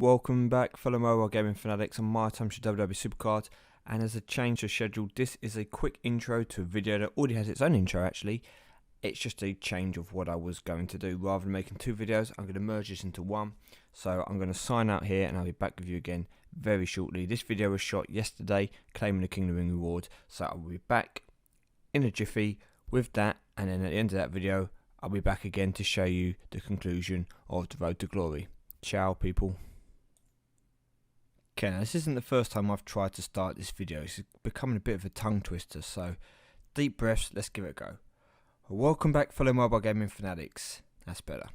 Welcome back, fellow mobile gaming fanatics, on MyTyme to WWE Supercard. And as a change of schedule, this is a quick intro to a video that already has its own intro actually. It's just a change of what I was going to do. Rather than making two videos, I'm going to merge this into one. So I'm going to sign out here and I'll be back with you again very shortly. This video was shot yesterday, claiming the King of the Ring reward. So I'll be back in a jiffy with that, and then at the end of that video, I'll be back again to show you the conclusion of the Road to Glory. Ciao, people. Okay, now this isn't the first time I've tried to start this video. It's becoming a bit of a tongue twister, so deep breaths, let's give it a go. Welcome back, fellow mobile gaming fanatics. That's better.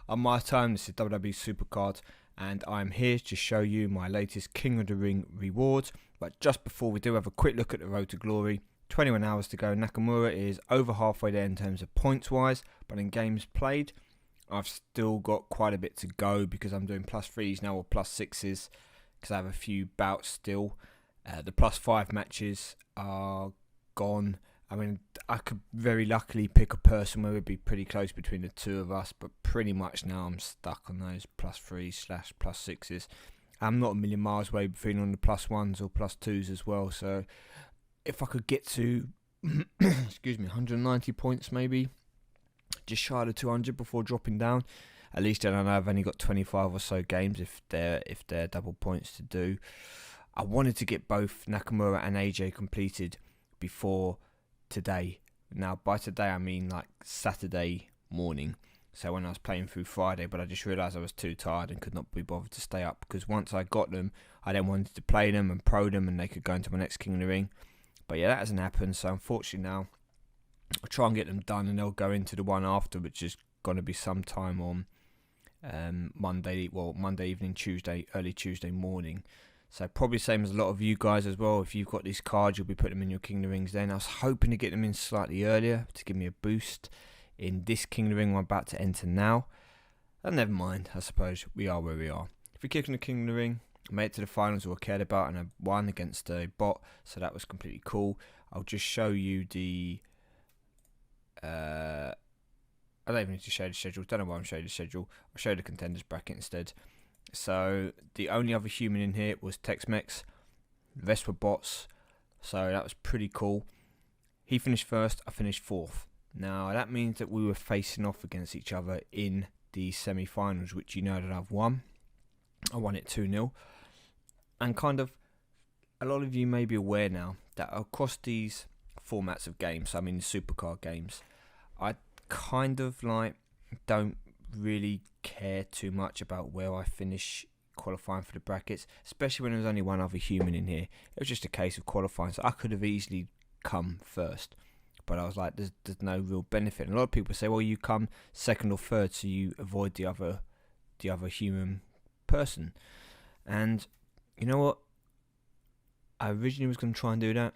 On MyTyme, this is WWE Supercard, and I'm here to show you my latest King of the Ring rewards. But just before we do, have a quick look at the Road to Glory. 21 hours to go. Nakamura is over halfway there in terms of points wise, but in games played, I've still got quite a bit to go because I'm doing +3s now or +6s. Because I have a few bouts still. The +5 matches are gone. I mean, I could very luckily pick a person where it would be pretty close between the two of us, but pretty much now I'm stuck on those +3/+6s. I'm not a million miles away between on the +1s or +2s as well. So if I could get to, excuse me, 190 points maybe, just shy of 200 before dropping down. At least I know I've only got 25 or so games if they're double points to do. I wanted to get both Nakamura and AJ completed before today. Now by today I mean like Saturday morning. So when I was playing through Friday, but I just realised I was too tired and could not be bothered to stay up, because once I got them, I then wanted to play them and pro them, and they could go into my next King of the Ring. But yeah, that hasn't happened. So unfortunately now I'll try and get them done, and they'll go into the one after, which is going to be sometime on Monday evening, early Tuesday morning. So probably same as a lot of you guys as well. If you've got these cards, you'll be putting them in your King of the Rings then. I was hoping to get them in slightly earlier to give me a boost in this King of the Ring I'm about to enter now. And never mind, I suppose we are where we are. If we kick in the King of the Ring, I made it to the finals, all I cared about, and I won against a bot, so that was completely cool. I'll just show you the I don't even need to show the schedule. Don't know why I'm showing the schedule. I'll show the contenders bracket instead. So the only other human in here was Tex-Mex. The rest were bots. So that was pretty cool. He finished first. I finished fourth. Now that means that we were facing off against each other in the semi-finals, which you know that I've won. I won it 2-0. And kind of, a lot of you may be aware now that across these formats of games, so I mean the Supercard games, I kind of like don't really care too much about where I finish qualifying for the brackets, especially when there's only one other human in here. It was just a case of qualifying, so I could have easily come first, but I was like, there's no real benefit. And a lot of people say, well, you come second or third, so you avoid the other human person. And you know what? I originally was going to try and do that.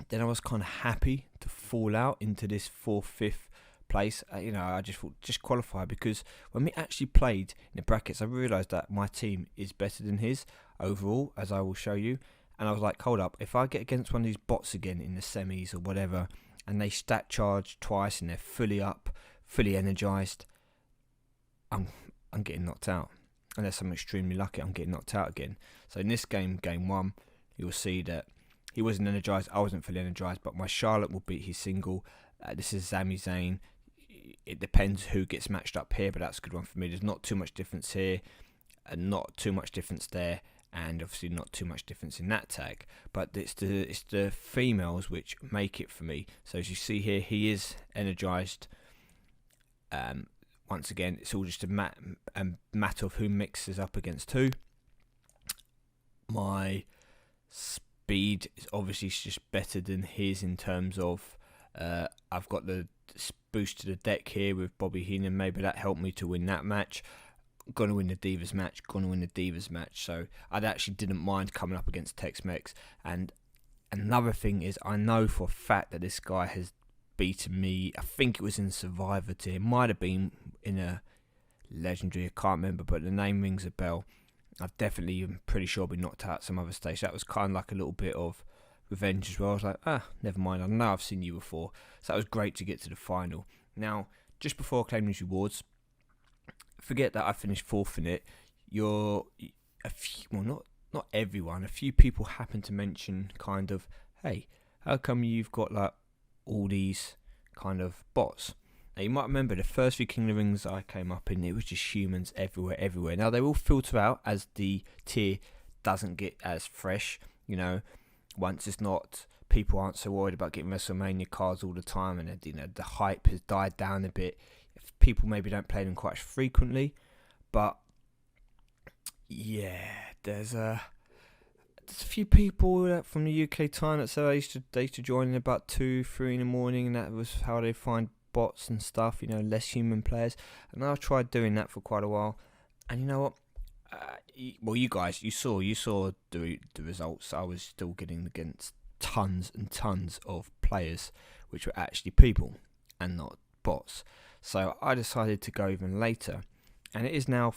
Then I was kind of happy to fall out into this 4th, 5th place. I just thought, just qualify, because when we actually played in the brackets, I realised that my team is better than his overall, as I will show you. And I was like, hold up, if I get against one of these bots again in the semis or whatever, and they stat charge twice and they're fully up, fully energised, I'm getting knocked out. Unless I'm extremely lucky, I'm getting knocked out again. So in this game 1, you'll see that he wasn't energised, I wasn't fully energised, but my Charlotte will beat his single. This is Sami Zayn. It depends who gets matched up here, but that's a good one for me. There's not too much difference here, and not too much difference there, and obviously not too much difference in that tag. But it's the females which make it for me. So as you see here, he is energised. Once again, it's all just a matter of who mixes up against who. My speed is obviously just better than his in terms of I've got the boost to the deck here with Bobby Heenan. Maybe that helped me to win that match. Gonna win the Divas match. So I actually didn't mind coming up against Tex-Mex. And another thing is, I know for a fact that this guy has beaten me. I think it was in Survivor tier. It might have been in a Legendary. I can't remember, but the name rings a bell. I've definitely, I'm pretty sure, been knocked out at some other stage. That was kind of like a little bit of revenge as well. I was like, never mind, I know I've seen you before. So that was great to get to the final. Now, just before I claim these rewards, forget that I finished 4th in it. a few, well, not everyone, a few people happen to mention kind of, hey, how come you've got like all these kind of bots? Now you might remember the first few King of the Rings I came up in, it was just humans everywhere. Now they will filter out as the tier doesn't get as fresh, once it's not, people aren't so worried about getting WrestleMania cards all the time, and the hype has died down a bit. If people maybe don't play them quite as frequently, but yeah, there's a few people from the UK time that said they used to join in about 2-3 in the morning, and that was how they find bots and stuff, less human players. And I tried doing that for quite a while, and you know what? You guys, you saw the results. I was still getting against tons and tons of players, which were actually people and not bots. So I decided to go even later, and it is now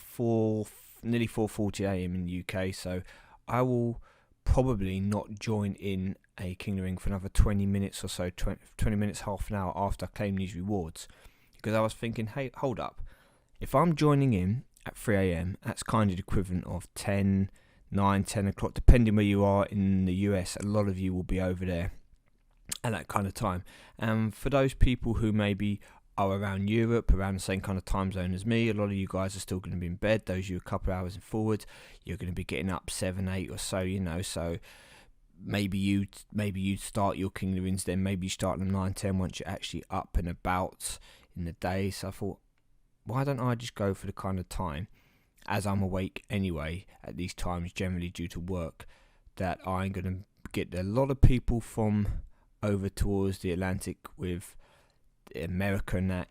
nearly 4:40 a.m. in the UK. So I will probably not join in a King of the Ring for another 20 minutes or so, 20 minutes, half an hour after I claim these rewards, because I was thinking, hey, hold up, if I'm joining in at 3 a.m, that's kind of the equivalent of 10 o'clock, depending where you are in the US. A lot of you will be over there at that kind of time, and for those people who maybe are around Europe, around the same kind of time zone as me, a lot of you guys are still going to be in bed. Those of you a couple of hours forward, you're going to be getting up 7, 8 or so, so maybe you start your King of the Rings then, maybe you start them 9, 10 once you're actually up and about in the day. So I thought, why don't I just go for the kind of time, as I'm awake anyway at these times, generally due to work, that I'm going to get a lot of people from over towards the Atlantic with America and that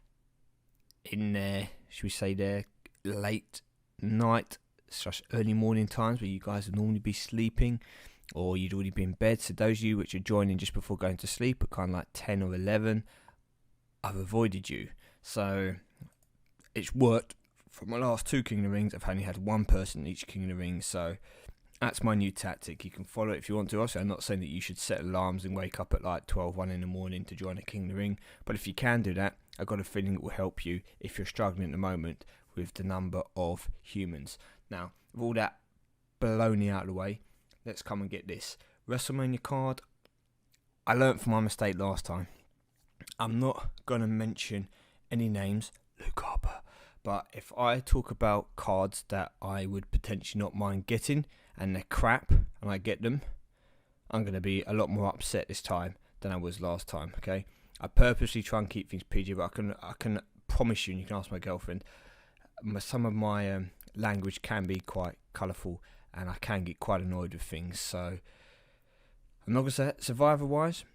in there, should we say their late night / early morning times where you guys would normally be sleeping, or you'd already be in bed. So those of you which are joining just before going to sleep at kind of like 10 or 11, I've avoided you. So it's worked. For my last 2 King of the Rings, I've only had one person in each King of the Rings, so that's my new tactic. You can follow it if you want to. Also, I'm not saying that you should set alarms and wake up at like 12, 1 in the morning to join a King of the Ring, but if you can do that, I've got a feeling it will help you if you're struggling at the moment with the number of humans. Now, with all that baloney out of the way, let's come and get this WrestleMania card. I learnt from my mistake last time. I'm not going to mention any names, Luke Harper, but if I talk about cards that I would potentially not mind getting and they're crap and I get them, I'm going to be a lot more upset this time than I was last time, okay? I purposely try and keep things PG, but I can promise you, and you can ask my girlfriend, some of my language can be quite colourful and I can get quite annoyed with things. So I'm not going to say it. Survivor-wise,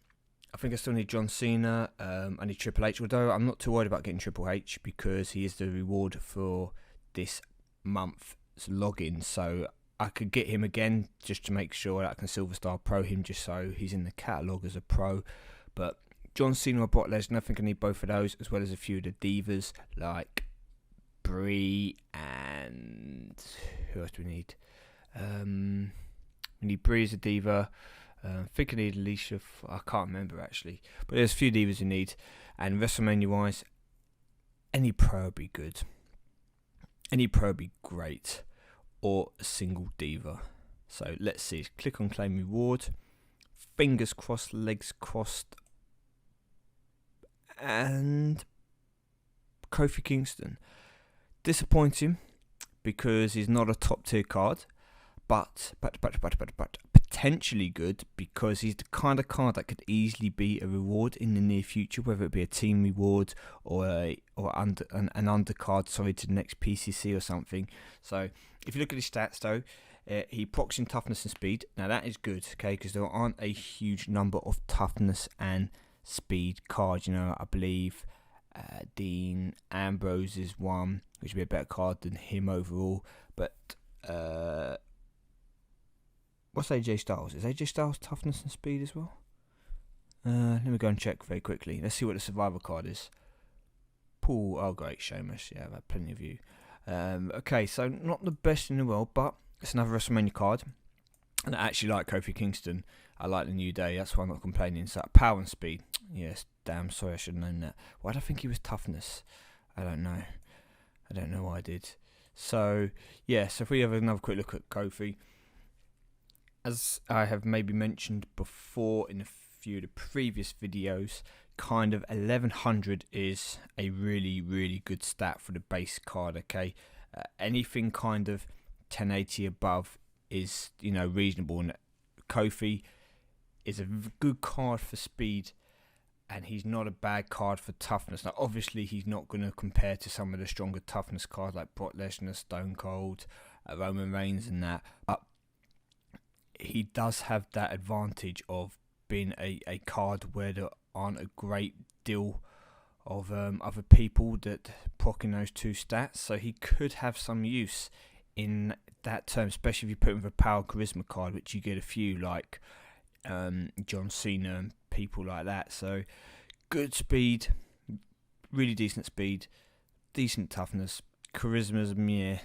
I think I still need John Cena. I need Triple H, although I'm not too worried about getting Triple H because he is the reward for this month's login. So I could get him again just to make sure that I can Silver Star Pro him just so he's in the catalogue as a pro. But John Cena or Brock Lesnar, I think I need both of those, as well as a few of the divas like Brie and who else do we need? We need Brie as a diva. I think I need Alicia. I can't remember actually, but there's a few divas you need. And WrestleMania wise, any pro would be good. Any pro would be great, or a single diva. So let's see. Click on claim reward. Fingers crossed, legs crossed, and Kofi Kingston. Disappointing because he's not a top tier card, but potentially good because he's the kind of card that could easily be a reward in the near future, whether it be a team reward or an undercard, to the next PCC or something. So if you look at his stats though, he procs in toughness and speed. Now that is good, okay, because there aren't a huge number of toughness and speed cards. I believe Dean Ambrose is one, which would be a better card than him overall. But what's AJ Styles? Is AJ Styles toughness and speed as well? Let me go and check very quickly. Let's see what the Survivor card is. Paul, oh great, Sheamus. Yeah, I've had plenty of you. Okay, so not the best in the world, but it's another WrestleMania card. And I actually like Kofi Kingston. I like the New Day. That's why I'm not complaining. So power and speed. Yes, damn. Sorry, I should have known that. Why did I think he was toughness? I don't know. I don't know why I did. So yeah, so if we have another quick look at Kofi, as I have maybe mentioned before in a few of the previous videos, kind of 1100 is a really good stat for the base card. Okay, anything kind of 1080 above is reasonable, and Kofi is a good card for speed, and he's not a bad card for toughness. Now obviously he's not going to compare to some of the stronger toughness cards like Brock Lesnar, Stone Cold, Roman Reigns and that, but he does have that advantage of being a card where there aren't a great deal of other people that proc in those two stats, so he could have some use in that term, especially if you put him with a power charisma card, which you get a few like John Cena and people like that. So good speed, really decent speed, decent toughness, charisma's meh,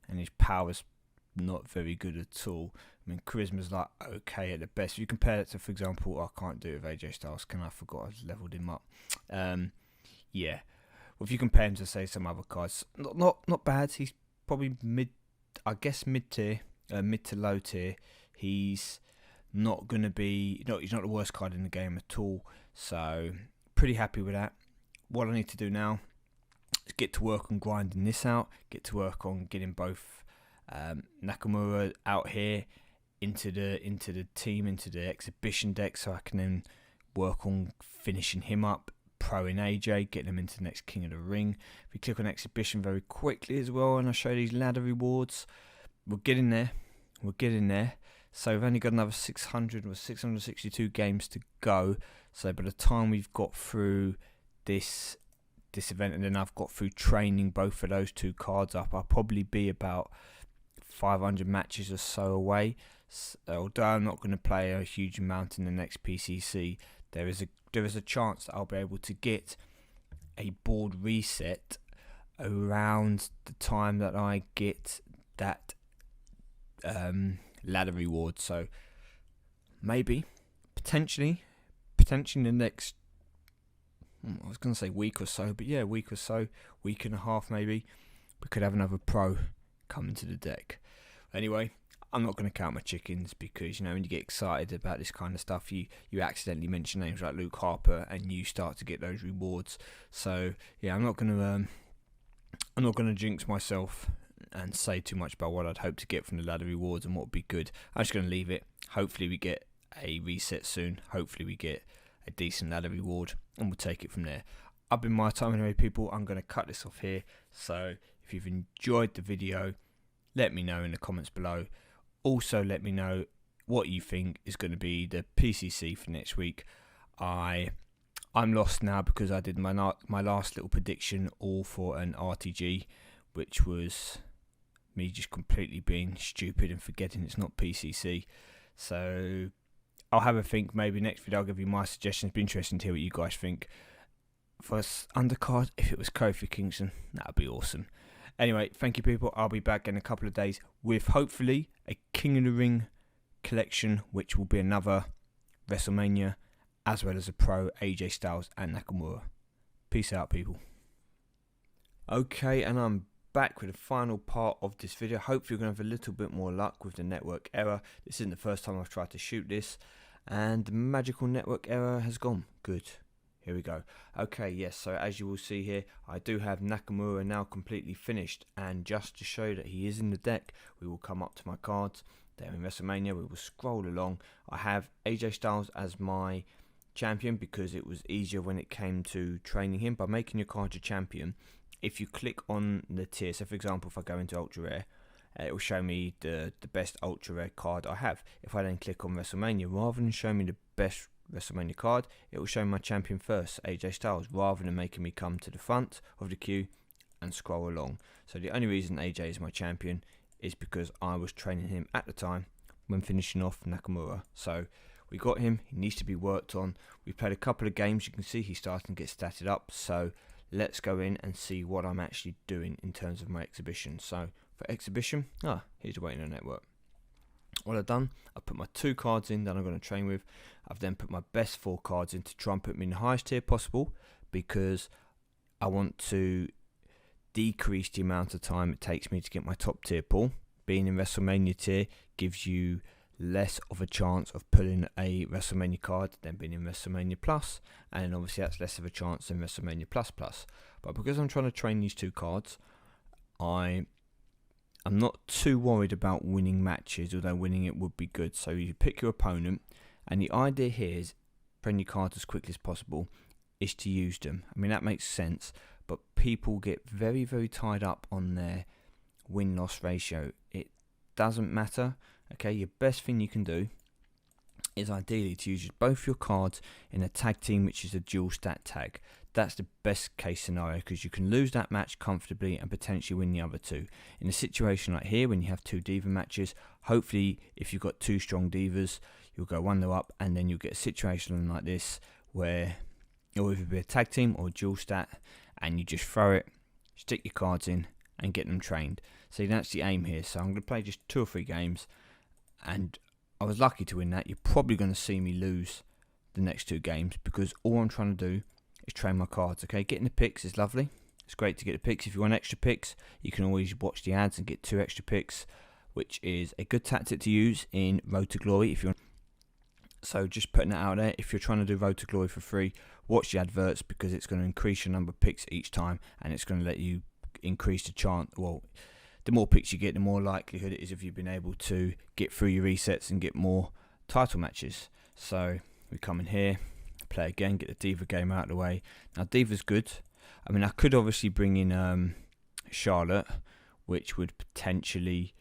and his power's not very good at all. I mean, charisma's like okay at the best. If you compare it to, for example, I can't do it with AJ Styles. I forgot I've leveled him up. Yeah. Well, if you compare him to say some other cards, not bad. He's probably mid tier, mid to low tier. He's not gonna be he's not the worst card in the game at all. So pretty happy with that. What I need to do now is get to work on grinding this out. Get to work on getting both Nakamura out here into the team, into the exhibition deck, so I can then work on finishing him up, proing AJ, getting him into the next King of the Ring. If we click on exhibition very quickly as well, and I show these ladder rewards, we're getting there. So we've only got another 662 games to go. So by the time we've got through this event, and then I've got through training both of those two cards up, I'll probably be about 500 matches or so away. Although I'm not going to play a huge amount in the next PCC, there is a chance that I'll be able to get a board reset around the time that I get that ladder reward. So maybe, potentially in the next, I was going to say week or so, but yeah, week and a half maybe, we could have another pro come into the deck. Anyway, I'm not going to count my chickens, because when you get excited about this kind of stuff, you accidentally mention names like Luke Harper and you start to get those rewards. So yeah, I'm not going to jinx myself and say too much about what I'd hope to get from the ladder rewards and what would be good. I'm just going to leave it. Hopefully we get a reset soon. Hopefully we get a decent ladder reward, and we'll take it from there. I've been MyTyme anyway, people. I'm going to cut this off here. So if you've enjoyed the video, let me know in the comments below. Also, let me know what you think is going to be the PCC for next week. I'm lost now because I did my last little prediction all for an RTG, which was me just completely being stupid and forgetting it's not PCC. So I'll have a think. Maybe next video I'll give you my suggestions. It'd be interesting to hear what you guys think. For undercard, if it was Kofi Kingston, that would be awesome. Anyway, thank you people. I'll be back in a couple of days with hopefully a King of the Ring collection, which will be another WrestleMania, as well as a pro AJ Styles and Nakamura. Peace out, people. Okay, and I'm back with the final part of this video. Hopefully you're going to have a little bit more luck with the network error. This isn't the first time I've tried to shoot this, and the magical network error has gone. Good. Here we go. Okay, yes, so as you will see here, I do have Nakamura now completely finished, and just to show that he is in the deck, we will come up to my cards. There in WrestleMania, we will scroll along. I have AJ Styles as my champion because it was easier when it came to training him. By making your card your champion, if you click on the tier, so for example, if I go into Ultra Rare, it will show me the best Ultra Rare card I have. If I then click on WrestleMania, rather than show me the best WrestleMania card, it will show my champion first, AJ Styles, rather than making me come to the front of the queue and scroll along. So the only reason AJ is my champion is because I was training him at the time when finishing off Nakamura. So we got him, he needs to be worked on. We've played a couple of games, you can see he's starting to get statted up. So let's go in and see what I'm actually doing in terms of my exhibition. So for exhibition, here's the waiting on network. What I've done, I've put my 2 cards in that I'm going to train with. I've then put my best 4 cards in to try and put me in the highest tier possible, because I want to decrease the amount of time it takes me to get my top tier pull. Being in WrestleMania tier gives you less of a chance of pulling a WrestleMania card than being in WrestleMania Plus, and obviously that's less of a chance than WrestleMania Plus Plus. But because I'm trying to train these two cards, I'm not too worried about winning matches, although winning it would be good. So you pick your opponent, and the idea here is train your cards as quickly as possible is to use them. I mean, that makes sense, but people get very, very tied up on their win-loss ratio. It doesn't matter. Okay, your best thing you can do is ideally to use both your cards in a tag team, which is a dual stat tag. That's the best case scenario, because you can lose that match comfortably and potentially win the other two. In a situation like here, when you have two diva matches, hopefully if you've got two strong divas, you'll go 1-0 up, and then you'll get a situation like this where it'll either be a tag team or a dual stat, and you just throw it, stick your cards in, and get them trained. So that's the aim here. So I'm going to play just 2 or 3 games, and I was lucky to win that. You're probably going to see me lose the next 2 games, because all I'm trying to do is train my cards. Okay, getting the picks is lovely. It's great to get the picks. If you want extra picks, you can always watch the ads and get 2 extra picks, which is a good tactic to use in Road to Glory. If you want. So just putting that out there, if you're trying to do Road to Glory for free, watch the adverts, because it's going to increase your number of picks each time, and it's going to let you increase the chance. Well, the more picks you get, the more likelihood it is of you being able to get through your resets and get more title matches. So we come in here, play again, get the Diva game out of the way. Now Diva's good. I mean, I could obviously bring in Charlotte, which would potentially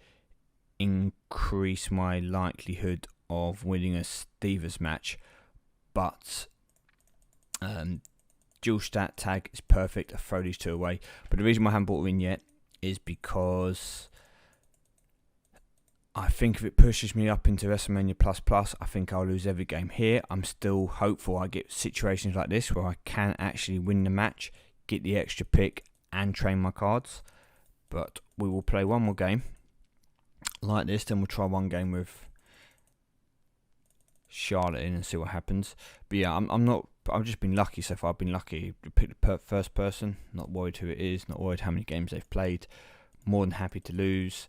increase my likelihood of winning a Divas match, but dual stat tag is perfect. I throw these 2 away. But the reason why I haven't brought her in yet is because I think if it pushes me up into WrestleMania Plus, I think I'll lose every game. Here, I'm still hopeful I get situations like this where I can actually win the match, get the extra pick, and train my cards. But we will play one more game like this, then we'll try one game with Charlotte in and see what happens. But yeah, I've just been lucky so far. I've been lucky to pick the first person, not worried who it is, not worried how many games they've played. More than happy to lose.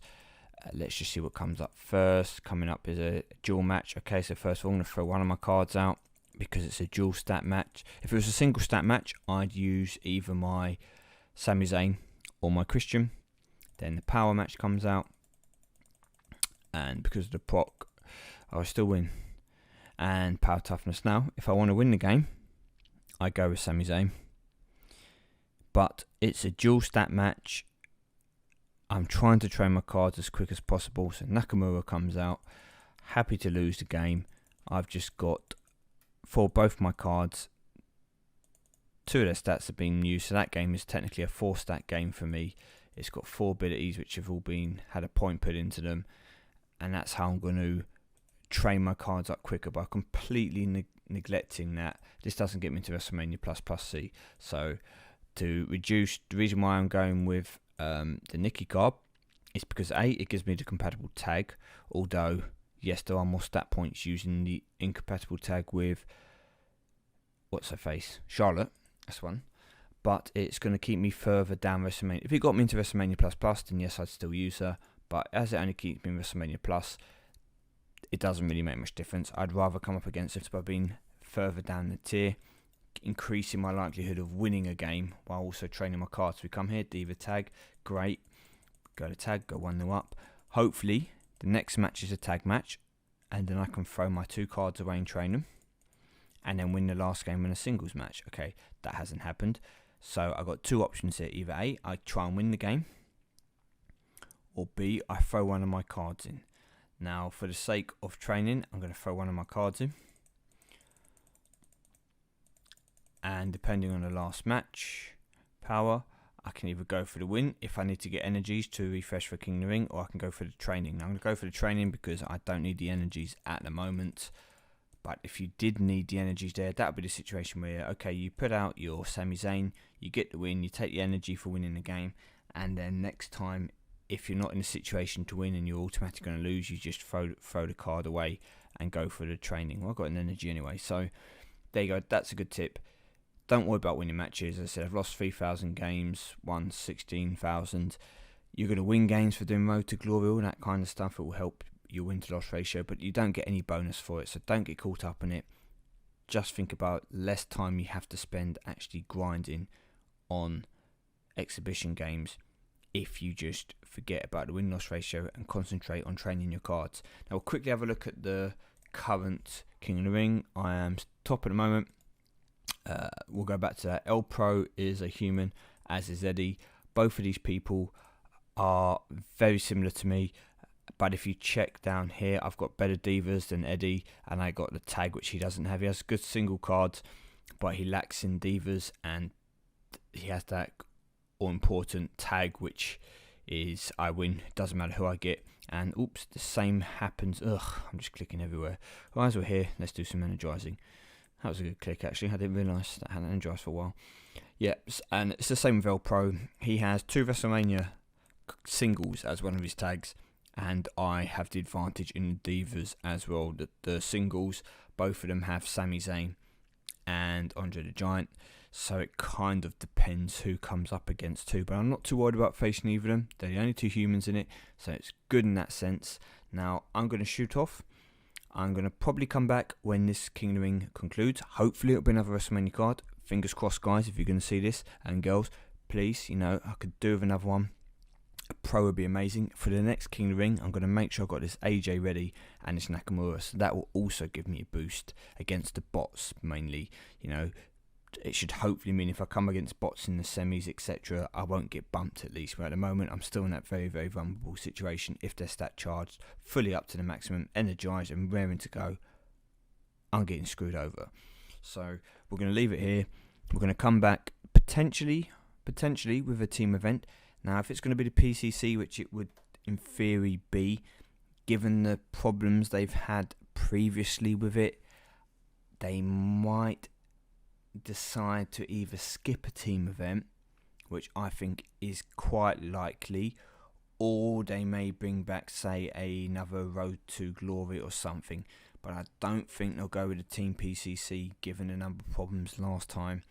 Let's just see what comes up first. Coming up is a dual match. Okay, so first of all, I'm going to throw one of my cards out because it's a dual stat match. If it was a single stat match, I'd use either my Sami Zayn or my Christian. Then the power match comes out, and because of the proc, I'll still win. And power toughness. Now, if I want to win the game, I go with Sami Zayn. But it's a dual stat match. I'm trying to train my cards as quick as possible. So Nakamura comes out. Happy to lose the game. I've just got, for both my cards, 2 of their stats have been used. So that game is technically a 4-stat game for me. It's got 4 abilities which have all had a point put into them. And that's how I'm going to train my cards up quicker, by completely neglecting that. This doesn't get me to WrestleMania Plus C. So to reduce, the reason why I'm going with the Nikki card is because A, it gives me the compatible tag, although yes, there are more stat points using the incompatible tag with what's her face, Charlotte, that's one, but it's going to keep me further down WrestleMania. If it got me into WrestleMania Plus, then yes, I'd still use her, but as it only keeps me in WrestleMania Plus, it doesn't really make much difference. I'd rather come up against it by being further down the tier, increasing my likelihood of winning a game while also training my cards. We come here, Diva tag, great. Go to tag, go 1-0 up. Hopefully, the next match is a tag match, and then I can throw my 2 cards away and train them, and then win the last game in a singles match. Okay, that hasn't happened. So I've got 2 options here. Either A, I try and win the game, or B, I throw one of my cards in. Now, for the sake of training, I'm going to throw one of my cards in. And depending on the last match, power, I can either go for the win if I need to get energies to refresh for King of the Ring, or I can go for the training. Now, I'm going to go for the training because I don't need the energies at the moment. But if you did need the energies there, that would be the situation where, okay, you put out your Sami Zayn, you get the win, you take the energy for winning the game, and then next time, if you're not in a situation to win and you're automatically going to lose, you just throw the card away and go for the training. Well, I've got an energy anyway, so there you go. That's a good tip. don't worry about winning matches. As I said, I've lost 3,000 games, won 16,000. You're going to win games for doing Road to Glory, all that kind of stuff. It will help your win to loss ratio, but you don't get any bonus for it, so don't get caught up in it. Just think about less time you have to spend actually grinding on exhibition games if you just forget about the win-loss ratio and concentrate on training your cards. Now we'll quickly have a look at the current King of the Ring. I am top at the moment. We'll go back to that. El Pro is a human, as is Eddie. Both of these people are very similar to me, but if you check down here, I've got better divas than Eddie, and I got the tag, which he doesn't have. He has good single cards, but he lacks in divas, and he has that all-important tag, which is I win, doesn't matter who I get. And oops, the same happens. Ugh, I'm just clicking everywhere. Well, as we're here, let's do some energizing. That was a good click, actually. I didn't realise that I hadn't energized for a while. Yeah, and it's the same with El Pro. He has 2 WrestleMania singles as one of his tags, and I have the advantage in the divas as well. The singles, both of them have Sami Zayn and Andre the Giant, so it kind of depends who comes up against who, but I'm not too worried about facing either of them. They're the only 2 humans in it, so it's good in that sense. Now I'm going to shoot off. I'm going to probably come back when this King of the Ring concludes. Hopefully it'll be another WrestleMania card. Fingers crossed, guys, if you're going to see this, and girls, please, I could do with another one. A pro would be amazing. For the next King of the Ring, I'm going to make sure I've got this AJ ready and this Nakamura, so that will also give me a boost against the bots mainly. It should hopefully mean if I come against bots in the semis, etc., I won't get bumped at least. But at the moment, I'm still in that very, very vulnerable situation. If they're stat charged, fully up to the maximum, energized and raring to go, I'm getting screwed over. So we're going to leave it here. We're going to come back potentially with a team event. Now, if it's going to be the PCC, which it would in theory be, given the problems they've had previously with it, they might decide to either skip a team event, which I think is quite likely, or they may bring back, say, another Road to Glory or something. But I don't think they'll go with the Team PCC, given the number of problems last time.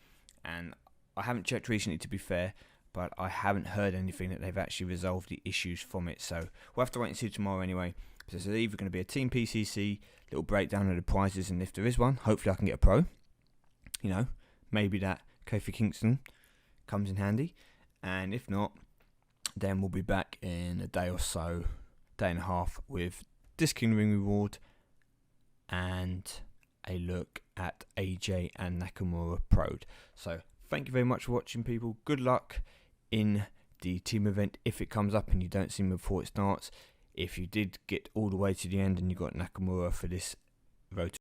And I haven't checked recently, to be fair, but I haven't heard anything that they've actually resolved the issues from it. So we'll have to wait and see tomorrow anyway. So there's either going to be a Team PCC, little breakdown of the prizes, and if there is one, hopefully I can get a pro. Maybe that Kofi Kingston comes in handy. And if not, then we'll be back in a day or so, day and a half, with this King of the Ring reward and a look at AJ and Nakamura Prod. So thank you very much for watching, people. Good luck in the team event if it comes up and you don't see me before it starts. If you did get all the way to the end and you got Nakamura for this Road